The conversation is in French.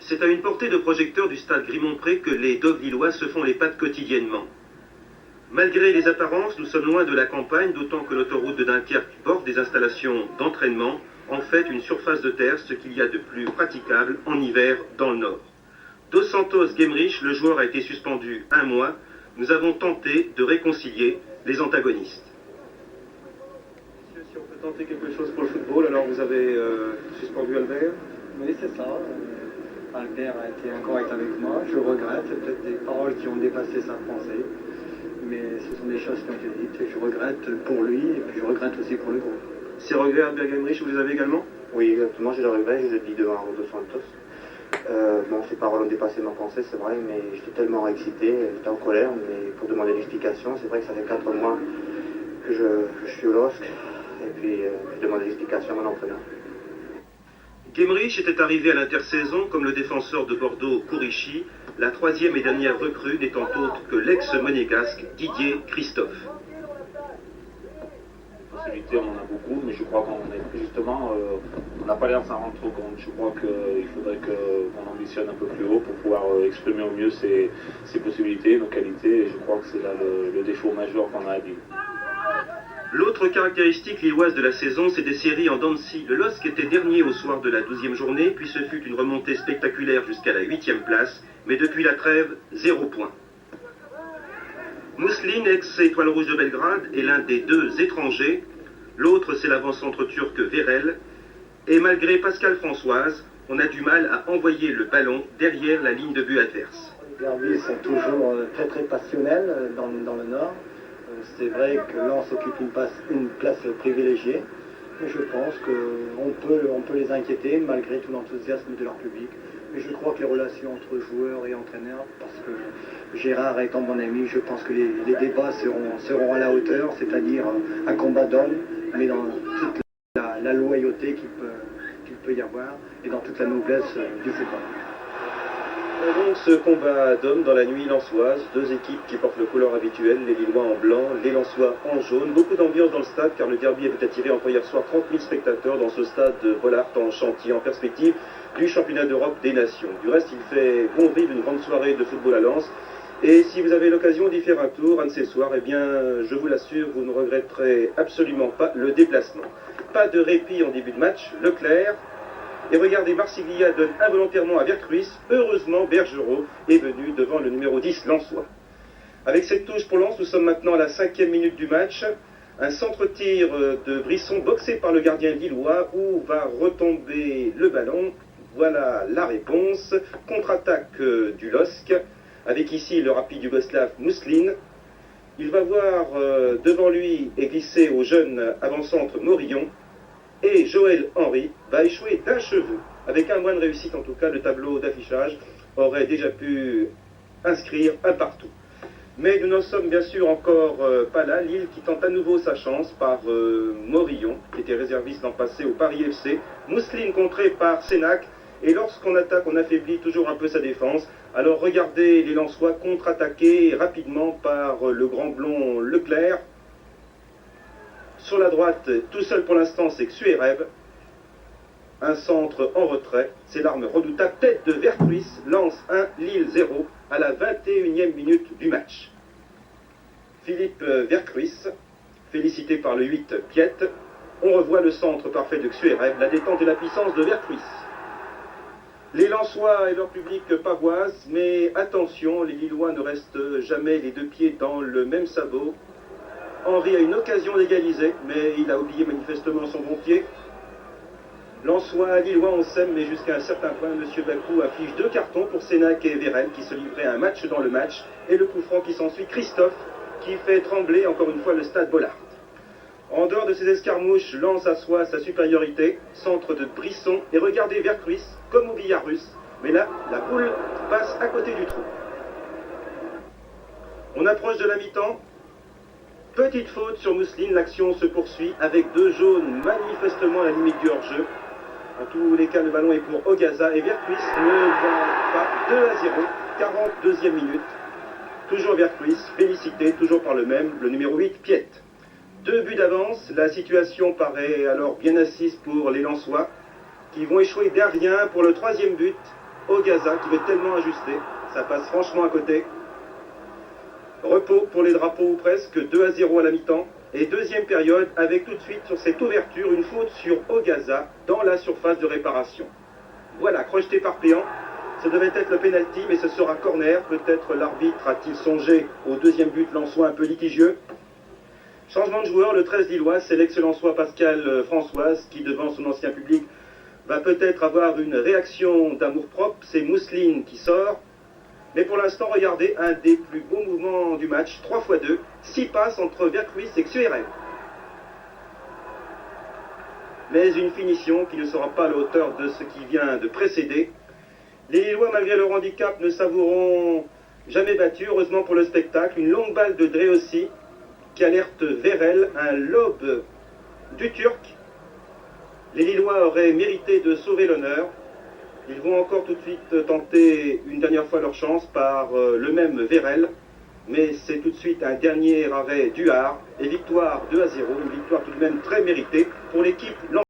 C'est à une portée de projecteur du stade Grimont-Pré que les dogs lillois se font les pattes quotidiennement. Malgré les apparences, nous sommes loin de la campagne, d'autant que l'autoroute de Dunkerque borde des installations d'entraînement, en fait une surface de terre, ce qu'il y a de plus praticable en hiver dans le nord. Dos Santos Guemerich, le joueur a été suspendu 1 mois. Nous avons tenté de réconcilier les antagonistes. Si on peut tenter quelque chose pour le football, alors vous avez suspendu Albert? Oui, c'est ça. Albert a été incorrect avec moi. Je regrette. Peut-être des paroles qui ont dépassé sa pensée. Mais ce sont des choses qui ont été dites et je regrette pour lui et puis je regrette aussi pour le groupe. Ces regrets, Albert Guemerich, vous les avez également? Oui, exactement, j'ai le regret, je le dis devant Dos Santos. Bon, ces paroles ont dépassé ma pensée, c'est vrai, mais j'étais tellement excité, j'étais en colère, mais pour demander l'explication, c'est vrai que ça fait 4 mois que je suis au LOSC, et puis je demande l'explication à mon entraîneur. Guemerich était arrivé à l'intersaison comme le défenseur de Bordeaux Kourichi, la 3e et dernière recrue n'étant autre que l'ex-monégasque Didier Christophe. Possibilités, on en a beaucoup, mais je crois qu'on est justement, on n'a pas l'air de s'en rendre trop compte. Je crois qu'il faudrait qu'on ambitionne un peu plus haut pour pouvoir exprimer au mieux ses possibilités, nos qualités, et je crois que c'est là le défaut majeur qu'on a à Lille. L'autre caractéristique lilloise de la saison, c'est des séries en dents de scie. Le LOSC était dernier au soir de la 12e journée, puis ce fut une remontée spectaculaire jusqu'à la 8e place, mais depuis la trêve, 0 point. Muslin, ex-Étoile Rouge de Belgrade, est l'un des 2 étrangers. L'autre, c'est l'avant-centre turc Vérel. Et malgré Pascal Françoise, on a du mal à envoyer le ballon derrière la ligne de but adverse. Les derbys sont toujours très très passionnels dans le Nord. C'est vrai que Lens occupe une place privilégiée, mais je pense qu'on peut les inquiéter malgré tout l'enthousiasme de leur public. Mais je crois que les relations entre joueurs et entraîneurs, parce que Gérard étant mon ami, je pense que les débats seront à la hauteur, c'est-à-dire un combat d'hommes, mais dans toute la loyauté qu'il peut y avoir et dans toute la noblesse du football. Donc ce combat d'hommes dans la nuit lensoise, 2 équipes qui portent le couleur habituel, les Lillois en blanc, les Lensois en jaune. Beaucoup d'ambiance dans le stade car le derby avait attiré encore hier soir 30 000 spectateurs dans ce stade de Bollaert en chantier en perspective du championnat d'Europe des nations. Du reste, il fait bon vivre une grande soirée de football à Lens. Et si vous avez l'occasion d'y faire un tour un de ces soirs, eh bien, je vous l'assure, vous ne regretterez absolument pas le déplacement. Pas de répit en début de match, Leclerc. Et regardez, Marsiglia donne involontairement à Vercruis. Heureusement, Bergerot est venu devant le numéro 10, Lensois. Avec cette touche pour Lens, nous sommes maintenant à la 5e minute du match. Un centre-tir de Brisson boxé par le gardien lillois. Où va retomber le ballon? Voilà la réponse. Contre-attaque du LOSC. Avec ici le rapide yougoslave Muslin. Il va voir devant lui et glisser au jeune avant-centre Morillon. Et Joël Henry va échouer d'un cheveu. Avec un moins de réussite en tout cas, le tableau d'affichage aurait déjà pu inscrire un partout. Mais nous n'en sommes bien sûr encore pas là. Lille qui tente à nouveau sa chance par Morillon, qui était réserviste l'an passé au Paris FC. Muslin contré par Sénac. Et lorsqu'on attaque, on affaiblit toujours un peu sa défense. Alors regardez les Lensois contre-attaqués rapidement par le grand blond Leclerc. Sur la droite, tout seul pour l'instant, c'est Xuerev. Un centre en retrait, c'est l'arme redoutable. Tête de Vercruis, Lens 1, Lille 0, à la 21e minute du match. Philippe Vercruis, félicité par le 8 Piet. On revoit le centre parfait de Xuerev, la détente et la puissance de Vercruis. Les Lensois et leur public pavoisent, mais attention, les Lillois ne restent jamais les 2 pieds dans le même sabot. Henry a une occasion d'égaliser, mais il a oublié manifestement son bon pied. Lensois, Lillois, on s'aime, mais jusqu'à un certain point, M. Bakou affiche 2 cartons pour Sénac et Vérel, qui se livraient à un match dans le match, et le coup franc qui s'ensuit, Christophe, qui fait trembler encore une fois le stade Bollaert. En dehors de ces escarmouches, Lens assoit sa supériorité, centre de Brisson, et regardez Vercruis, comme au billard russe, mais là, la boule passe à côté du trou. On approche de la mi-temps. Petite faute sur Muslin, l'action se poursuit avec 2 jaunes manifestement à la limite du hors-jeu. En tous les cas, le ballon est pour Ogaza et Vercruis ne va pas 2-0, 42e minute. Toujours Vercruis, félicité, toujours par le même, le numéro 8, Piet. 2 buts d'avance, la situation paraît alors bien assise pour les Lensois, qui vont échouer derrière pour le 3e but. Ogaza qui veut tellement ajuster. Ça passe franchement à côté. Repos pour les drapeaux ou presque, 2-0 à la mi-temps. Et deuxième période avec tout de suite sur cette ouverture une faute sur Ogaza dans la surface de réparation. Voilà, crocheté par Péan. Ça devait être le pénalty, mais ce sera corner. Peut-être l'arbitre a-t-il songé au deuxième but lensois un peu litigieux. Changement de joueur, le 13 lillois, c'est l'excellent-soi Pascal Françoise qui, devant son ancien public, va peut-être avoir une réaction d'amour-propre. C'est Mousseline qui sort. Mais pour l'instant, regardez, un des plus beaux mouvements du match, 3x2, 6 passes entre Vercruis et Xuerel. Mais une finition qui ne sera pas à la hauteur de ce qui vient de précéder. Les Lillois, malgré leur handicap, ne savoureront jamais battu. Heureusement pour le spectacle, une longue balle de Dreossi qui alerte Vérel, un lob du Turc. Les Lillois auraient mérité de sauver l'honneur. Ils vont encore tout de suite tenter une dernière fois leur chance par le même Vérel. Mais c'est tout de suite un dernier arrêt d'Huard et victoire 2-0, une victoire tout de même très méritée pour l'équipe.